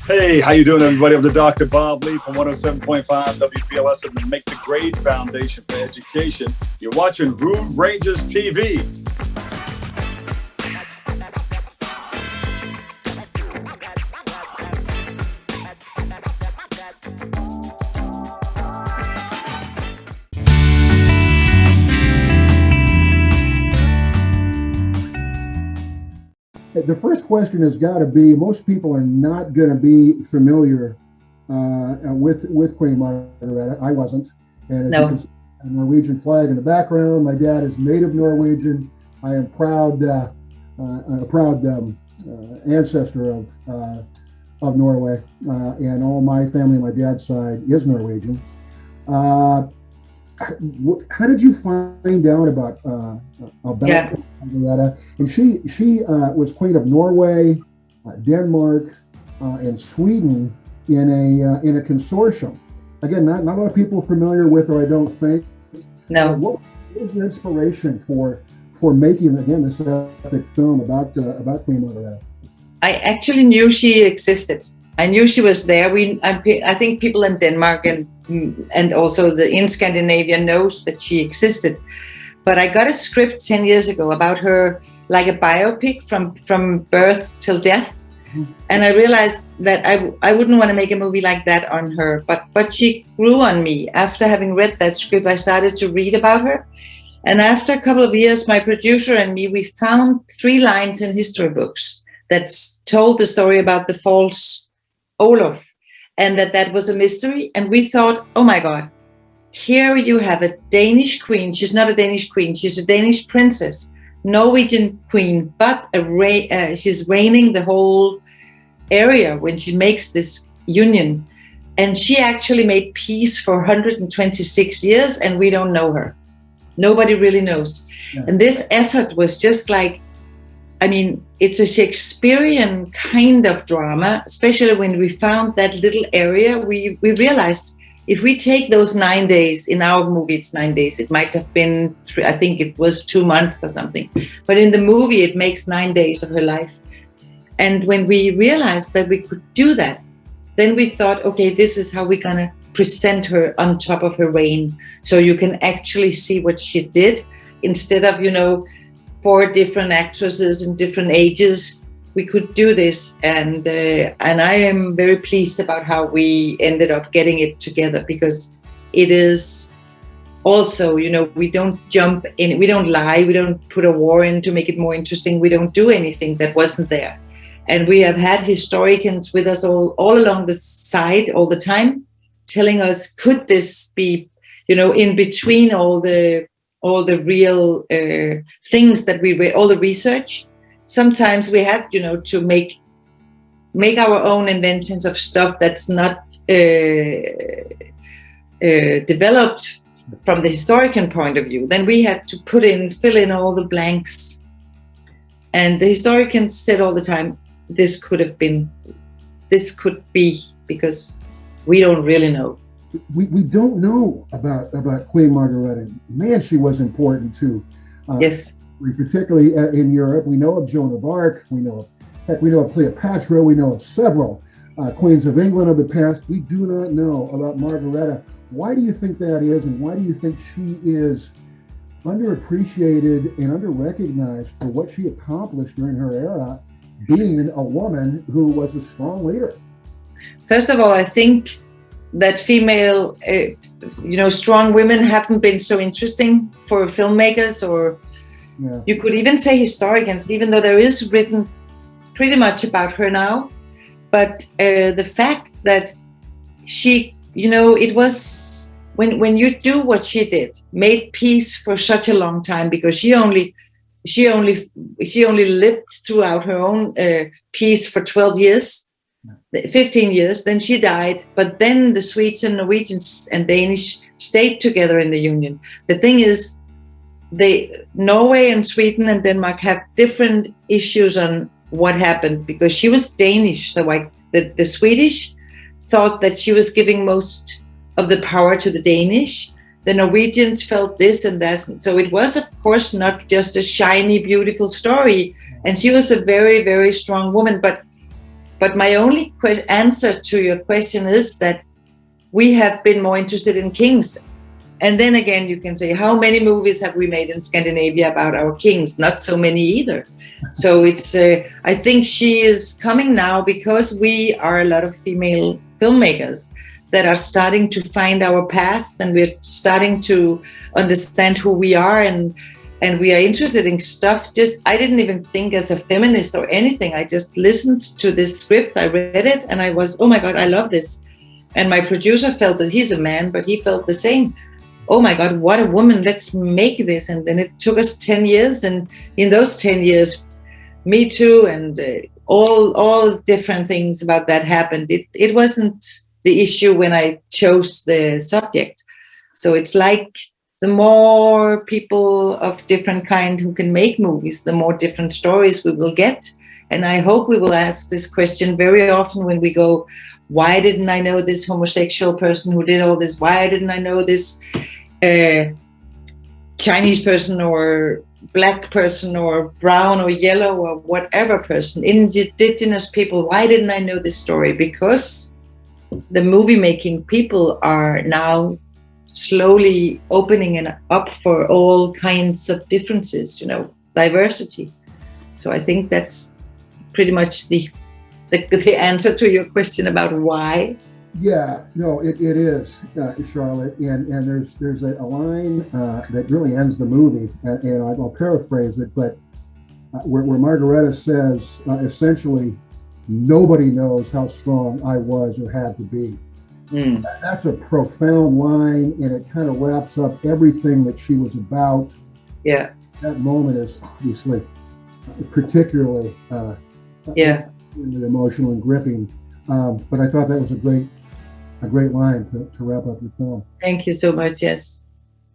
Hey, how you doing, everybody? I'm the Dr. Bob Lee from 107.5 WPLS and the Make the Grade Foundation for Education. You're watching Rude Rangers TV. The first question has got to be, most people are not going to be familiar with Queen Margrethe. I wasn't. And as you can see, a Norwegian flag in the background. My dad is native Norwegian. I am a proud ancestor of Norway, and all my family on my dad's side is Norwegian. How did you find out about Margrethe? And she was Queen of Norway, Denmark, and Sweden in a consortium. Again, not a lot of people are familiar with her, I don't think. No. What was the inspiration for making, again, this epic film about Queen Margrethe? I actually knew she existed. I knew she was there. I think people in Denmark and also in Scandinavia knows that she existed. But I got a script 10 years ago about her, like a biopic from birth till death. Mm-hmm. And I realized that I wouldn't want to make a movie like that on her. But she grew on me. After having read that script, I started to read about her. And after a couple of years, my producer and me, we found 3 lines in history books that told the story about the false Olaf, and that was a mystery. And we thought, oh my God, here you have a Danish queen. She's not a Danish queen. She's a Danish princess, Norwegian queen, but she's reigning the whole area when she makes this union. And she actually made peace for 126 years, and we don't know her. Nobody really knows. Yeah. And this effort was just like, I mean, it's a Shakespearean kind of drama, especially when we found that little area. We realized if we take those 9 days, in our movie it's 9 days, it might have been 3, I think it was 2 months or something. But in the movie it makes 9 days of her life. And when we realized that we could do that, then we thought, okay, this is how we're gonna present her on top of her reign. So you can actually see what she did instead of, 4 different actresses in different ages. We could do this, and I am very pleased about how we ended up getting it together, because it is also, we don't jump in, we don't lie, we don't put a war in to make it more interesting. We don't do anything that wasn't there. And we have had historians with us all along the side all the time, telling us, could this be, in between all the real things that we read, all the research. Sometimes we had, to make our own inventions of stuff that's not developed from the historian point of view. Then we had to fill in all the blanks. And the historians said all the time, this could be, because we don't really know. We don't know about Queen Margrethe. Man, she was important too. Yes. Particularly in Europe. We know of Joan of Arc. We know of Cleopatra. We know of several queens of England of the past. We do not know about Margrethe. Why do you think that is, and why do you think she is underappreciated and underrecognized for what she accomplished during her era, being a woman who was a strong leader? First of all, I think that female, strong women haven't been so interesting for filmmakers, or you could even say historians, even though there is written pretty much about her now. But the fact that she, it was when you do what she did, made peace for such a long time, because she only lived throughout her own peace for 12 years. 15 years, then she died, but then the Swedes and Norwegians and Danish stayed together in the Union. The thing is, Norway and Sweden and Denmark have different issues on what happened, because she was Danish, so like the Swedish thought that she was giving most of the power to the Danish. The Norwegians felt this and that. So it was, of course, not just a shiny, beautiful story. And she was a very, very strong woman. But But my only answer to your question is that we have been more interested in kings. And then again, you can say, how many movies have we made in Scandinavia about our kings? Not so many either. So it's, I think she is coming now because we are a lot of female filmmakers that are starting to find our past, and we're starting to understand who we are, and we are interested in stuff. Just, I didn't even think as a feminist or anything. I just listened to this script, I read it, and I was, oh my God, I love this. And my producer felt that he's a man, but he felt the same. Oh my God, what a woman, let's make this. And then it took us 10 years. And in those 10 years, Me Too and all different things about that happened. It wasn't the issue when I chose the subject. So it's like the more people of different kind who can make movies, the more different stories we will get. And I hope we will ask this question very often when we go, why didn't I know this homosexual person who did all this? Why didn't I know this Chinese person or black person or brown or yellow or whatever person, indigenous people? Why didn't I know this story? Because the movie making people are now slowly opening it up for all kinds of differences, diversity. So I think that's pretty much the answer to your question about why. Yeah, no, it is, Charlotte, and there's a line that really ends the movie, and I'll paraphrase it, but where Margarete says, essentially, nobody knows how strong I was or had to be. That's a profound line, and it kind of wraps up everything that she was about. Yeah. That moment is obviously particularly emotional and gripping, but I thought that was a great line to wrap up your film. Thank you so much. Yes,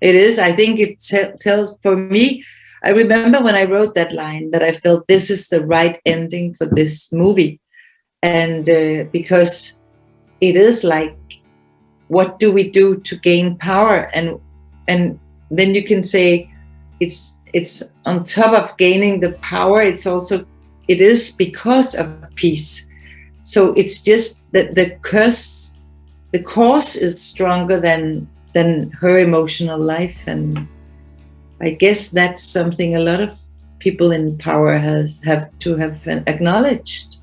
it is. I think it tells, for me, I remember when I wrote that line that I felt this is the right ending for this movie. And because it is like, what do we do to gain power? And then you can say it's on top of gaining the power, it is because of peace. So it's just that the cause is stronger than her emotional life. And I guess that's something a lot of people in power have to have acknowledged.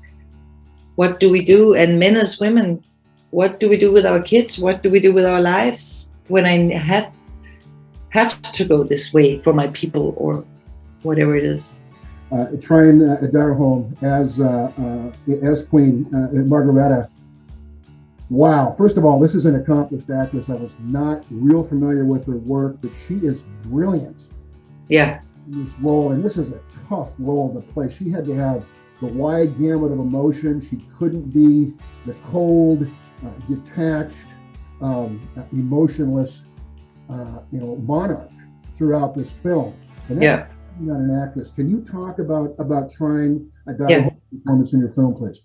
What do we do? And men as women, what do we do with our kids? What do we do with our lives when I have to go this way for my people or whatever it is? Trine Darholm as Queen Margarete. Wow. First of all, this is an accomplished actress. I was not real familiar with her work, but she is brilliant. Yeah. In this role, and this is a tough role to play. She had to have the wide gamut of emotion. She couldn't be the cold, detached, emotionless, monarch throughout this film. And that's not an actress. Can you talk about Trine Darholm's performance in your film, please?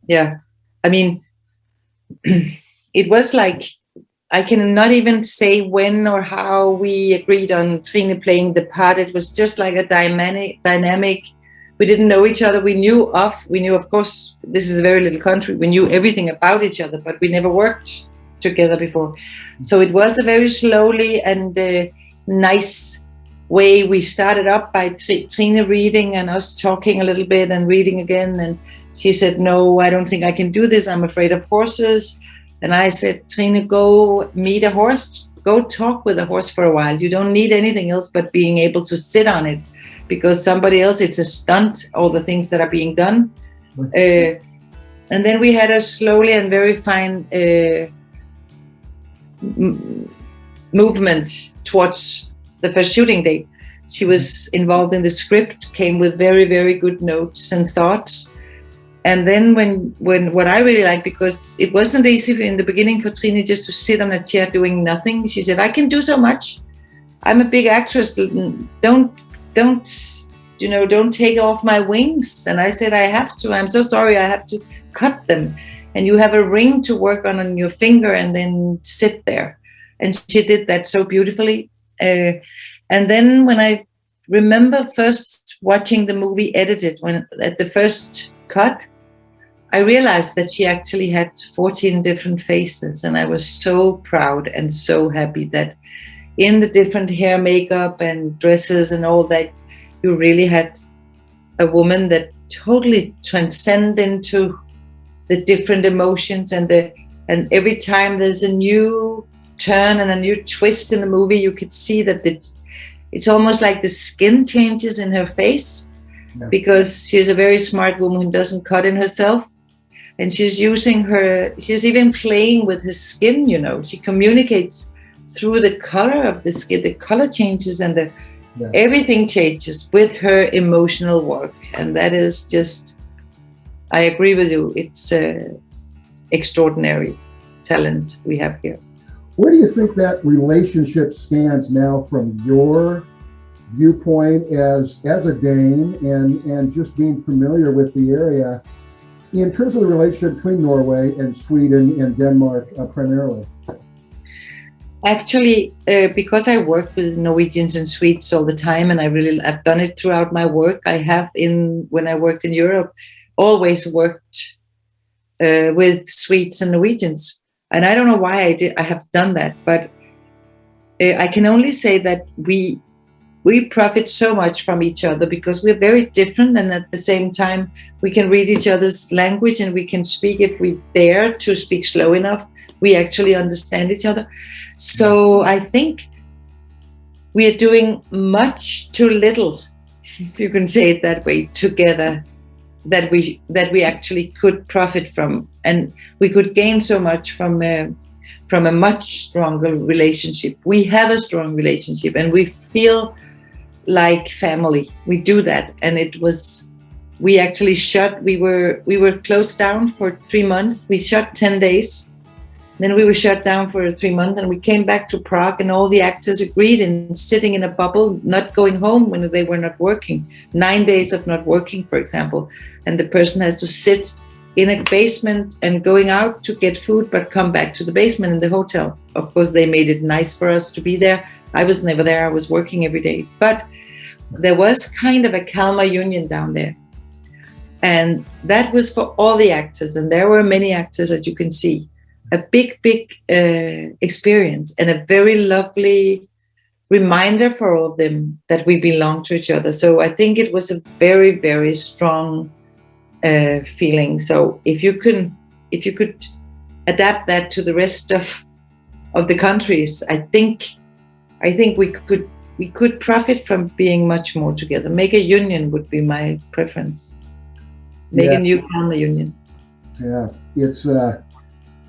Yeah. I mean, it was like, I cannot even say when or how we agreed on Trine playing the part. It was just like a dynamic. We didn't know each other. We knew, of course, this is a very little country. We knew everything about each other, but we never worked together before. So it was a very slowly and nice way. We started up by Trine reading and us talking a little bit and reading again. And she said, no, I don't think I can do this. I'm afraid of horses. And I said, Trine, go meet a horse. Go talk with a horse for a while. You don't need anything else but being able to sit on it, because somebody else, it's a stunt, all the things that are being done. And then we had a slowly and very fine movement towards the first shooting day. She was involved in the script, came with very, very good notes and thoughts. And then when what I really liked, because it wasn't easy in the beginning for Trine just to sit on a chair doing nothing. She said, I can do so much. I'm a big actress. Don't take off my wings. And I said, I have to. I'm so sorry. I have to cut them. And you have a ring to work on your finger and then sit there. And she did that so beautifully. And then when I remember first watching the movie edited, when at the first cut, I realized that she actually had 14 different faces, and I was so proud and so happy that in the different hair, makeup, and dresses and all that, you really had a woman that totally transcend into the different emotions, and every time there's a new turn and a new twist in the movie, you could see that it's almost like the skin changes in her face, because she's a very smart woman who doesn't cut in herself, and she's even playing with her skin. She communicates through the color of the skin. The color changes, and everything changes with her emotional work, and that is just, I agree with you, it's extraordinary talent we have here. Where do you think that relationship stands now from your viewpoint as a Dane and just being familiar with the area, in terms of the relationship between Norway and Sweden and Denmark primarily? Actually, because I work with Norwegians and Swedes all the time, and I've done it throughout my work. I have, when I worked in Europe, always worked with Swedes and Norwegians. And I don't know why I have done that, but I can only say that we profit so much from each other, because we're very different, and at the same time we can read each other's language, and we can speak, if we dare to speak slow enough, we actually understand each other. So I think we are doing much too little, if you can say it that way, together, that we actually could profit from, and we could gain so much from a much stronger relationship. We have a strong relationship, and we feel like family. We do that, and we actually we were closed down for 3 months. We shut 10 days, then we were shut down for 3 months, and we came back to Prague, and all the actors agreed in sitting in a bubble, not going home when they were not working. 9 days of not working, for example, and the person has to sit in a basement and going out to get food, but come back to the basement in the hotel. Of course, they made it nice for us to be there. I was never there. I was working every day. But there was kind of a Kalmar union down there. And that was for all the actors. And there were many actors, as you can see. A big experience, and a very lovely reminder for all of them that we belong to each other. So I think it was a very, very strong feeling. So if you could adapt that to the rest of the countries, I think we could profit from being much more together. Make a union would be my preference. Make a new Kalmar union. Yeah, it's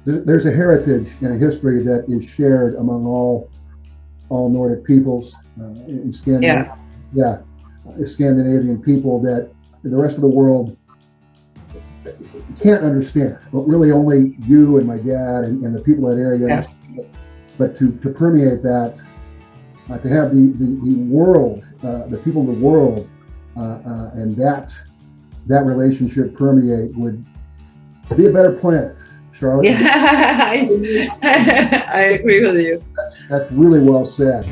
there's a heritage and a history that is shared among all Nordic peoples in Scandinavia. Scandinavian people that the rest of the world can't understand, but really only you and my dad and the people in that area understand. But to permeate that, to have the world, the people in the world, and that relationship permeate would be a better planet, Charlotte. Yeah, I agree with you. That's really well said.